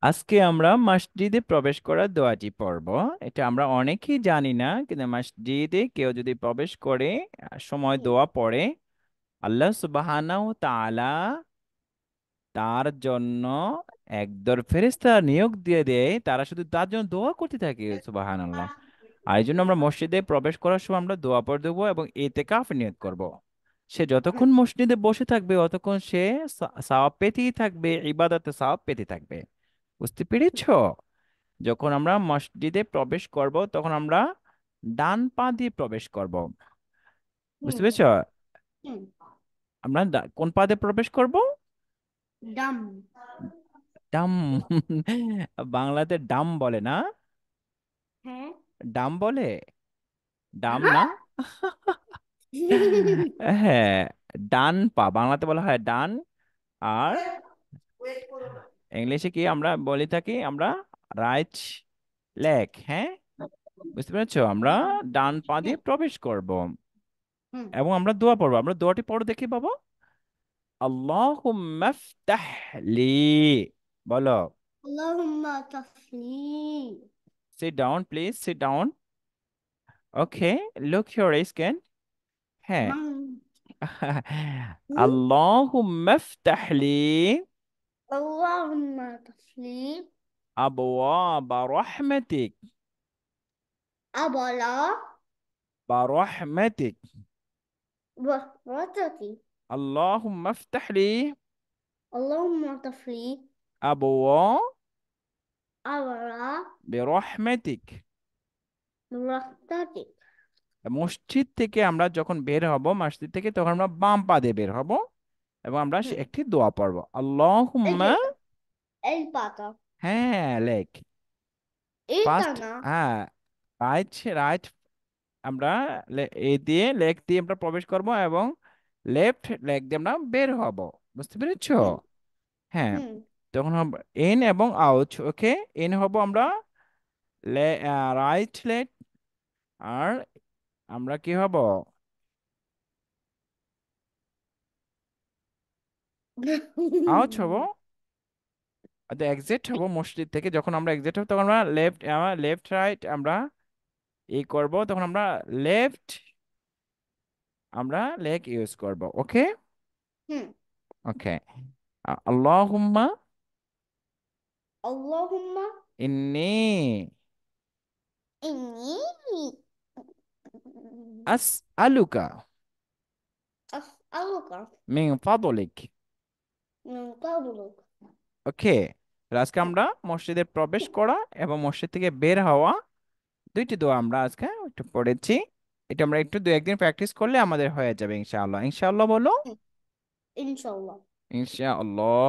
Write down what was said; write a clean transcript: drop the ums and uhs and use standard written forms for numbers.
আজকে আমরা মসজিদে প্রবেশ করার দোয়াটি পড়ব। এটা আমরা অনেকেই জানি না, কিন্তু মসজিদে কেউ যদি প্রবেশ করে সময় হুম, দোয়া পড়ে, আল্লাহ সুবহানাহু তাআলা তার জন্য একদল ফেরেশতা নিয়োগ দিয়ে দেয়, তারা শুধু তার জন্য দোয়া করতে থাকে। সুবহানাল্লাহ। আর এই জন্য আমরা মসজিদে প্রবেশ করার সময় আমরা দোয়া পড়ে দেবো এবং ইতিকাফ নিয়ত করব। সে হুম, যতক্ষণ মসজিদে বসে থাকবে ততক্ষণ সে সওয়াব পেতেই থাকবে, ইবাদতে সওয়াব পেতে থাকবে। বুঝতে পেরেছো? যখন আমরা মসজিদে প্রবেশ করব তখন আমরা ডান পা দিয়ে প্রবেশ করব। বুঝতে হুম, পেরেছো? হুম। আমরা কোন পা দিয়ে প্রবেশ করব? ডাম। ডাম। বাংলাতে ডাম বলে না, হ্যাঁ। ডাম বলে। ডাম না। হ্যাঁ, ডান পা বাংলাতে বলা হয় ডান। আর ইংলিশে কি আমরা বলে থাকি? আমরা রাইট লেগ। হ্যাঁ, বুঝতে পেরেছো? আমরা ডান পা দিয়ে হুম, প্রবেশ করব হুম। এবং আমরা দোয়া পড়বো। আমরা দোয়াটি পড়ো দেখি বাবা। আল্লাহুম্মা ইফতাহ লি, বলো। আল্লাহুম্মা তাসলিম। Sit down please, sit down. Okay, look your scan. হ্যাঁ। মান। হুম। আল্লাহুম্মা ইফতাহ লি আল্লাহুম্মা তাসলিম। আবওয়াবা রাহমাতিক, আবলা। برحمتك. ওয়াতাতি। اللهم افتح لي আল্লাহুম্মা তাসলিম। أبواب আবলা। برحمتك. ওয়াতাতি। মসজিদ থেকে আমরা যখন বের হব, মসজিদ থেকে তখন আমরা বাম পা দিয়ে বের হব এবং আমরা হুম। একটি দোয়া পড়ব। এই যে আল্লাহুম্মা। এটা, এই পাতা। হ্যাঁ, লেখ এইটা ফার্স্ট। না। হ্যাঁ, রাইট রাইট। আমরা এ দিয়ে লেগ দিয়ে আমরা প্রবেশ করব এবং লেফট লেগ দিয়ে আমরা বের হব। বুঝতে পেরেছো? হুম, হ্যাঁ। হুম। তখন হবে ইন এবং আউট। ওকে, ইন হব আমরা রাইট লেগ, আর আমরা কি হব? আউট হব। এক্সিট হব মসজিদ থেকে। যখন আমরা এক্সিট হব তখন আমরা লেফট রাইট আমরা করব, তখন আমরা লেফট আমরা লেগ ইউজ করব। ওকে। হুম। ওকে। আল্লাহুম্মা আল্লাহুম্মা ইন্নী ইন্নী আসআলুকা আসআলুকা মিন ফাদলিক। মিন ফাদলিক। ওকে। আজকে আমরা মসজিদে প্রবেশ করা এবং মসজিদ থেকে বের হওয়া দুইটি দোয়া আমরা আজকে একটু পড়েছি। এটা আমরা একটু দু একদিন প্র্যাকটিস করলে আমাদের হয়ে যাবে ইনশাআল্লাহ। ইনশাআল্লাহ বলো। ইনশাআল্লাহ। ইনশাআল্লাহ।